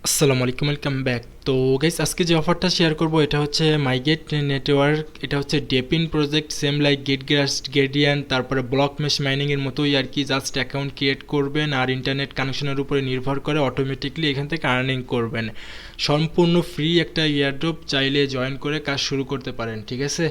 আসসালামু আলাইকুম, welcome back. তো গাইস, আজকে যে অফারটা শেয়ার করব এটা হচ্ছে মাইগেট নেটওয়ার্ক। এটা হচ্ছে ডেপিন প্রজেক্ট, সেম লাইক গেটগ্রাস্ট, গেডিয়ান, তারপরে ব্লক মেশ মাইনিং এর মতোই আর কি। জাস্ট অ্যাকাউন্ট ক্রিয়েট করবেন আর ইন্টারনেট কানেকশনের উপরে নির্ভর করে অটোমেটিকলি এখান থেকে আর্নিং করবেন। সম্পূর্ণ ফ্রি একটা ইয়ারড্রপ, চাইলে জয়েন করে কাজ শুরু করতে পারেন, ঠিক আছে।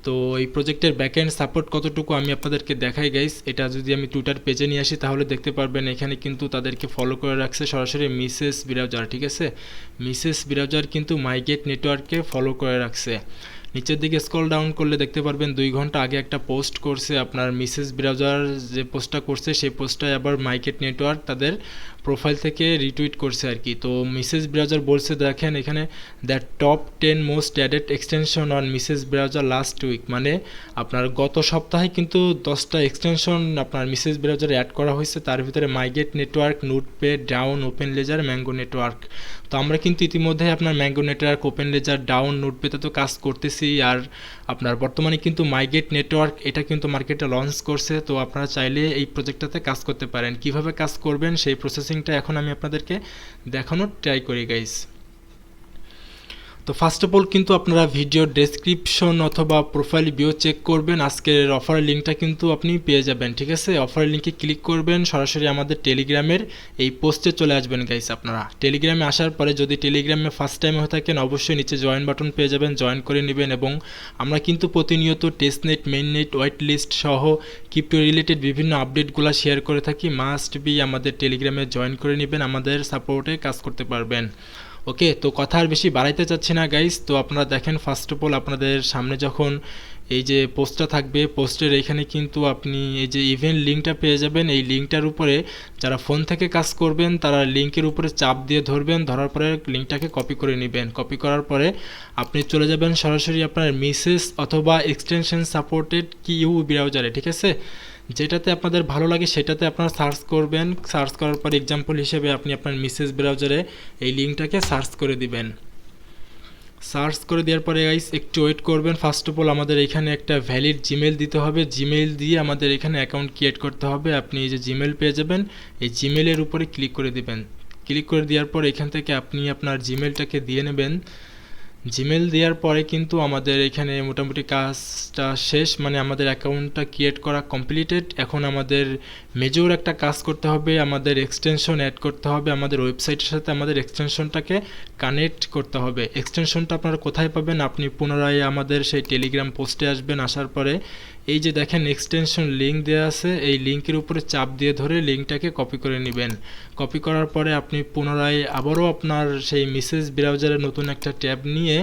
তো এই প্রজেক্টের ব্যাকএন্ড সাপোর্ট কতটুকু আমি আপনাদেরকে দেখাই গাইস। এটা যদি আমি টুইটার পেজে নিয়ে আসি তাহলে দেখতে পারবেন এখানে কিন্তু তাদেরকে ফলো করে রাখছে সরাসরি মিসেস ব্রাউজার, ঠিক আছে। মিসেস ব্রাউজার কিন্তু মাইগেট নেটওয়ার্ককে ফলো করে রাখছে। নিচের দিকে স্ক্রল ডাউন করলে দেখতে পারবেন 2 ঘন্টা আগে একটা পোস্ট করছে আপনার মিসেস ব্রাউজার। যে পোস্টটা করছে সেই পোস্টটাই আবার মাইগেট নেটওয়ার্ক তাদের প্রোফাইল থেকে রিটুইট করছে আর কি। তো মিসেস ব্রাউজার বলছে, দেখেন এখানে, the top 10 most added extension on Mises browser last week, মানে আপনার গত সপ্তাহে কিন্তু 10টা এক্সটেনশন আপনার মিসেস ব্রাউজারে অ্যাড করা হয়েছে। তার ভিতরে মাইগেট network, notepad, down, open ledger, mango network. তো আমরা কিন্তু ইতিমধ্যে আপনার mango network, open ledger, down, নোটপ্যাডে তো কাজ করতেছি। আর আপনার বর্তমানে কিন্তু মাইগেট নেটওয়ার্ক এটা কিন্তু মার্কেটে লঞ্চ করছে। তো আপনারা চাইলে এই প্রজেক্টটাতে কাজ করতে পারেন। কিভাবে কাজ করবেন সেই প্রসেসিংটা এখন আমি আপনাদেরকে দেখানোর ট্রাই করি গাইস। তো ফার্স্ট অফ অল কিন্তু আপনারা ভিডিও ডেসক্রিপশন অথবা প্রোফাইল ভিউ চেক করবেন। আজকের অফারের লিঙ্কটা কিন্তু আপনি পেয়ে যাবেন, ঠিক আছে। অফারের লিঙ্কে ক্লিক করবেন, সরাসরি আমাদের টেলিগ্রামের এই পোস্টে চলে আসবেন গাইস। আপনারা টেলিগ্রামে আসার পরে যদি টেলিগ্রামে ফার্স্ট টাইম হয়ে থাকেন অবশ্যই নিচে জয়েন বাটন পেয়ে যাবেন, জয়েন করে নেবেন। এবং আমরা কিন্তু প্রতিনিয়ত টেস্টনেট, মেইননেট, হোয়াইট লিস্ট সহ ক্রিপ্টো রিলেটেড বিভিন্ন আপডেটগুলো শেয়ার করে থাকি। মাস্ট বি আমাদের টেলিগ্রামে জয়েন করে নেবেন, আমাদের সাপোর্টে কাজ করতে পারবেন। ওকে, তো কথা আর বেশি বাড়াইতে চাচ্ছি না গাইস। তো আপনারা দেখেন ফার্স্ট অফ অল আপনাদের সামনে যখন এই যে পোস্টটা থাকবে, পোস্টের এখানে কিন্তু আপনি এই যে ইভেন্ট লিঙ্কটা পেয়ে যাবেন। এই লিঙ্কটার উপরে যারা ফোন থেকে কাজ করবেন তারা লিঙ্কের উপরে চাপ দিয়ে ধরবেন, ধরার পরে লিঙ্কটাকে কপি করে নেবেন। কপি করার পরে আপনি চলে যাবেন সরাসরি আপনার মিসেস অথবা এক্সটেনশন সাপোর্টেড কিউ ব্রাউজারে, ঠিক আছে। যেটাতে আপনাদের ভালো লাগে সেটাতে আপনারা সার্চ করবেন। সার্চ করার পর এক্সাম্পল হিসেবে আপনি আপনার মিসেস ব্রাউজারে এই লিঙ্কটাকে সার্চ করে দিবেন। সার্চ করে দেওয়ার পরে গাইস একটু ওয়েট করবেন। ফার্স্ট অফ অল আমাদের এখানে একটা ভ্যালিড জিমেল দিতে হবে। জিমেল দিয়ে আমাদের এখানে অ্যাকাউন্ট ক্রিয়েট করতে হবে। আপনি এই যে জিমেল পেয়ে যাবেন, এই জিমেলের উপরে ক্লিক করে দিবেন। ক্লিক করে দেওয়ার পর এখান থেকে আপনি আপনার জিমেলটাকে দিয়ে নেবেন। জিমেল দেওয়ার পরে কিন্তু আমাদের এখানে মোটামুটি কাজটা শেষ, মানে আমাদের অ্যাকাউন্টটা ক্রিয়েট করা কমপ্লিটেড। এখন আমাদের মেজর একটা কাজ করতে হবে, আমাদের এক্সটেনশন অ্যাড করতে হবে। আমাদের ওয়েবসাইটের সাথে আমাদের এক্সটেনশনটাকে কানেক্ট করতে হবে। এক্সটেনশনটা আপনারা কোথায় পাবেন? আপনি পুনরায় আমাদের সেই টেলিগ্রাম পোস্টে আসবেন। আসার পরে এই যে দেখেন এক্সটেনশন লিঙ্ক দেওয়া আছে, এই লিঙ্কের উপরে চাপ দিয়ে ধরে লিঙ্কটাকে কপি করে নেবেন। কপি করার পরে আপনি পুনরায় আবারও আপনার সেই মেসেজ ব্রাউজারে নতুন একটা ট্যাব নিয়ে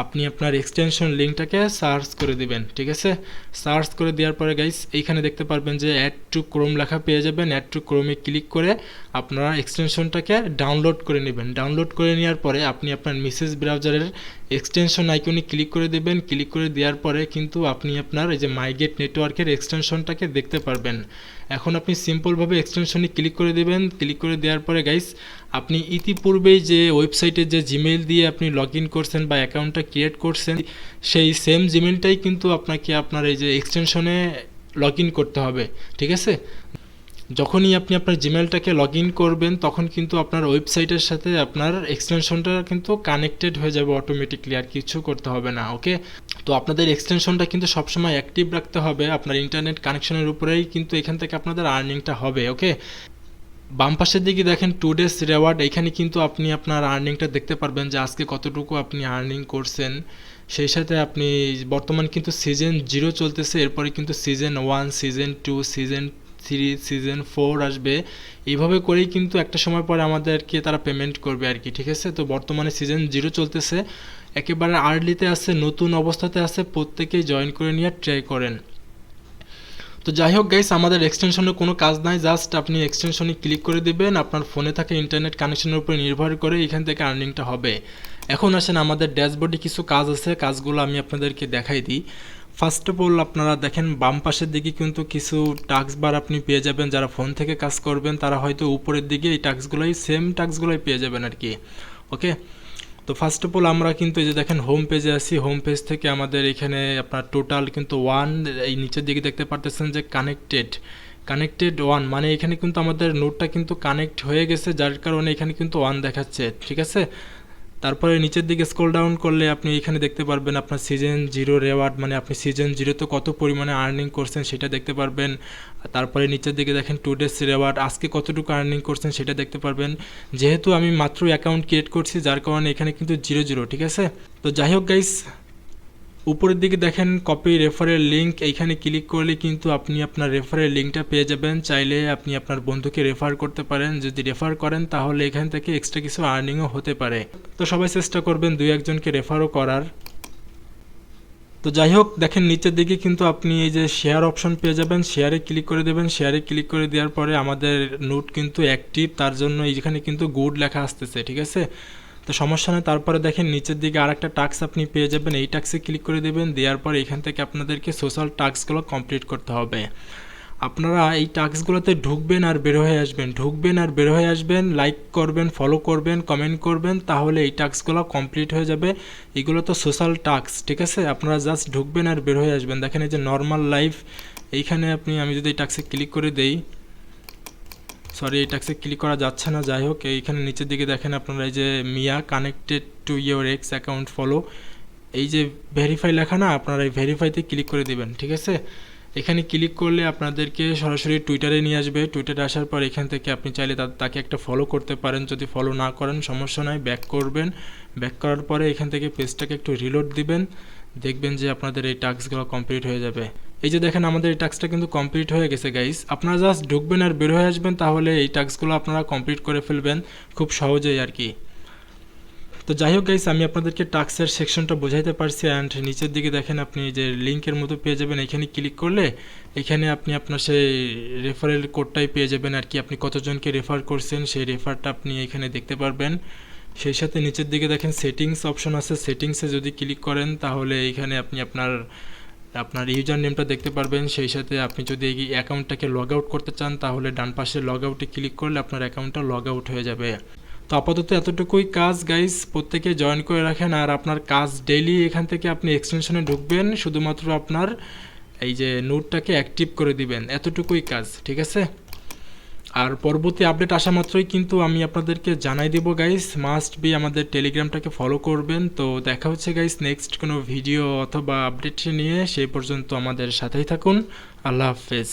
আপনি আপনার এক্সটেনশন লিঙ্কটাকে সার্চ করে দিবেন, ঠিক আছে। সার্চ করে দেওয়ার পরে গাইস এইখানে দেখতে পারবেন যে অ্যাড টু ক্রোম লেখা পেয়ে যাবেন। অ্যাড টু ক্রোমে ক্লিক করে আপনারা এক্সটেনশনটাকে ডাউনলোড করে নেবেন। ডাউনলোড করে নেওয়ার পরে আপনি আপনার মেসেজ ব্রাউজারের এক্সটেনশন আইকনে ক্লিক করে দেবেন। ক্লিক করে দেওয়ার পরে কিন্তু আপনি আপনার এই যে মাইগেট নেটওয়ার্কের এক্সটেনশনটাকে দেখতে পারবেন। এখন আপনি সিম্পলভাবে এক্সটেনশনে ক্লিক করে দেবেন। ক্লিক করে দেওয়ার পরে গাইস আপনি ইতিপূর্বেই যে ওয়েবসাইটে যে জিমেল দিয়ে আপনি লগ ইন করছেন বা অ্যাকাউন্টটা ক্রিয়েট করছেন সেই সেম জিমেলটাই কিন্তু আপনাকে আপনার এই যে এক্সটেনশনে লগ ইন করতে হবে, ঠিক আছে। যখনই আপনি আপনার জিমেলটাকে লগ ইন করবেন তখন কিন্তু আপনার ওয়েবসাইটের সাথে আপনার এক্সটেনশনটা কিন্তু কানেক্টেড হয়ে যাবে অটোমেটিকলি, আর কিছু করতে হবে না। ওকে, তো আপনাদের এক্সটেনশনটা কিন্তু সবসময় অ্যাক্টিভ রাখতে হবে। আপনার ইন্টারনেট কানেকশনের উপরেই কিন্তু এখান থেকে আপনাদের আর্নিংটা হবে। ওকে, বাম পাশের দিকে দেখেন টু ডেজ রেওয়ার্ড, এখানে কিন্তু আপনি আপনার আর্নিংটা দেখতে পারবেন যে আজকে কতটুকু আপনি আর্নিং করছেন। সেই সাথে আপনি বর্তমান কিন্তু সিজন 0 চলতেছে, এরপরে কিন্তু সিজন 1, সিজন 2, সিজন 3, সিজন 4 আসবে। এইভাবে করেই কিন্তু একটা সময় পরে আমাদেরকে তারা পেমেন্ট করবে আর কি, ঠিক আছে। তো বর্তমানে সিজন 0 চলতেছে, একেবারে আর্লিতে আছে, নতুন অবস্থাতে আছে, প্রত্যেকেই জয়েন করে নিয়ে ট্রাই করেন। তো যাই হোক গাইস, আমাদের এক্সটেনশনের কোনো কাজ নাই, জাস্ট আপনি এক্সটেনশনে ক্লিক করে দেবেন। আপনার ফোনে থাকা ইন্টারনেট কানেকশনের উপর নির্ভর করে এখান থেকে আর্নিংটা হবে। এখন আসেন আমাদের ড্যাশবোর্ডে কিছু কাজ আছে, কাজগুলো আমি আপনাদেরকে দেখাই দিই। ফার্স্ট অফ অল আপনারা দেখেন বাম পাশের দিকে কিন্তু কিছু টাস্ক বার আপনি পেয়ে যাবেন। যারা ফোন থেকে কাজ করবেন তারা হয়তো উপরের দিকে এই টাস্কগুলোই, সেম টাস্কগুলোই পেয়ে যাবেন আর কি। ওকে, তো ফার্স্ট অফ অল আমরা কিন্তু এই যে দেখেন হোম পেজে আছি। হোম পেজ থেকে আমাদের এখানে আপনার টোটাল কিন্তু এই নিচের দিকে দেখতে পারতেছেন যে কানেক্টেড, কানেক্টেড ওয়ান মানে এখানে কিন্তু আমাদের নোটটা কিন্তু কানেক্ট হয়ে গেছে, যার কারণে এখানে কিন্তু ওয়ান দেখাচ্ছে, ঠিক আছে। তারপরে নিচের দিকে স্ক্রল ডাউন করলে আপনি এখানে দেখতে পারবেন আপনার সিজন 0 রেওয়ার্ড, মানে আপনি সিজন 0 কত পরিমাণে আর্নিং করছেন সেটা দেখতে পারবেন। তারপরে নিচের দিকে দেখেন টুডেস রেওয়ার্ড, আজকে কতটুকু আর্নিং করছেন সেটা দেখতে পারবেন। যেহেতু আমি মাত্র অ্যাকাউন্ট ক্রিয়েট করছি যার কারণে এখানে কিন্তু 0 ঠিক আছে। তো যাই হোক গাইস, উপরের দিকে দেখেন কপি রেফারের লিঙ্ক, এইখানে ক্লিক করলে কিন্তু আপনি আপনার রেফারের লিঙ্কটা পেয়ে যাবেন। চাইলে আপনি আপনার বন্ধুকে রেফার করতে পারেন, যদি রেফার করেন তাহলে এখান থেকে এক্সট্রা কিছু আর্নিংও হতে পারে। তো সবাই চেষ্টা করবেন 2-1জনকে রেফারও করার। তো যাই হোক দেখেন নিচের দিকে কিন্তু আপনি এই যে শেয়ার অপশন পেয়ে যাবেন, শেয়ারে ক্লিক করে দেবেন। শেয়ারে ক্লিক করে দেওয়ার পরে আমাদের নোট কিন্তু অ্যাক্টিভ, তার জন্য এইখানে কিন্তু গুড লেখা আসতেছে, ঠিক আছে। তো সমস্যা নেই। তারপরে দেখেন নিচের দিকে আরেকটা টাস্ক আপনি পেয়ে যাবেন, এই টাস্কে ক্লিক করে দেবেন। দেওয়ার পর এখান থেকে আপনাদেরকে সোশ্যাল টাস্কগুলো কমপ্লিট করতে হবে। আপনারা এই টাস্কগুলোতে ঢুকবেন আর বের হয়ে আসবেন, ঢুকবেন আর বের হয়ে আসবেন, লাইক করবেন, ফলো করবেন, কমেন্ট করবেন, তাহলে এই টাস্কগুলো কমপ্লিট হয়ে যাবে। এগুলো তো সোশ্যাল টাস্ক, ঠিক আছে। আপনারা জাস্ট ঢুকবেন আর বের হয়ে আসবেন। দেখেন এই যে নর্মাল লাইফ, এইখানে আমি যদি এই টাস্কে ক্লিক করে দেই, সরি এই টাস্কে ক্লিক করা যাচ্ছে না। যাই হোক এইখানে নিচের দিকে দেখেন আপনারা এই যে মিয়া connected to your X account follow, এই যে ভেরিফাই লেখা না, আপনারা এই ভেরিফাইতে ক্লিক করে দিবেন, ঠিক আছে। এখানে ক্লিক করলে আপনাদেরকে সরাসরি টুইটারে নিয়ে আসবে। টুইটারে আসার পর এখান থেকে আপনি চাইলে তাকে একটা ফলো করতে পারেন, যদি ফলো না করেন সমস্যা নাই, ব্যাক করবেন। ব্যাক করার পরে এখান থেকে পেজটাকে একটু রিলোড দিবেন, দেখবেন যে আপনাদের এই টাস্কগুলো কমপ্লিট হয়ে যাবে। এই যে দেখেন আমাদের এই টাস্কটা কিন্তু কমপ্লিট হয়ে গেছে গাইস। আপনারা জাস্ট ঢুকবেন আর বের হয়ে আসবেন, তাহলে এই টাস্কগুলো আপনারা কমপ্লিট করে ফেলবেন খুব সহজেই আর কি। তো যাই হোক গাইস, আমি আপনাদেরকে টাস্কের সেকশনটা বোঝাইতে পারছি। অ্যান্ড নিচের দিকে দেখেন আপনি যে লিঙ্কের মতো পেয়ে যাবেন, এখানে ক্লিক করলে এখানে আপনি আপনার সেই রেফারেল কোডটাই পেয়ে যাবেন আর কি। আপনি কতজনকে রেফার করছেন সেই রেফারটা আপনি এখানে দেখতে পারবেন। সেই সাথে নিচের দিকে দেখেন সেটিংস অপশন আছে, সেটিংসে যদি ক্লিক করেন তাহলে এইখানে আপনি আপনার ইউজার নেমটা দেখতে পারবেন। সেই সাথে আপনি যদি এই অ্যাকাউন্টটাকে লগ আউট করতে চান তাহলে ডান পাশে লগ আউটে ক্লিক করলে আপনার অ্যাকাউন্টটা লগ আউট হয়ে যাবে। তো আপাতত এতটুকুই কাজ গাইস, প্রত্যেকে জয়েন করে রাখেন। আর আপনার কাজ ডেইলি এখান থেকে আপনি এক্সটেনশনে ঢুকবেন, শুধুমাত্র আপনার এই যে নোটটাকে অ্যাক্টিভ করে দিবেন, এতটুকুই কাজ, ঠিক আছে। আর পরবর্তী আপডেট আসা মাত্রই কিন্তু আমি আপনাদেরকে জানাই দেব গাইস। মাস্ট বি আমাদের টেলিগ্রামটাকে ফলো করবেন। তো দেখা হচ্ছে গাইস নেক্সট কোনো ভিডিও অথবা আপডেট নিয়ে, সেই পর্যন্ত আমাদের সাথেই থাকুন। আল্লাহ হাফেজ।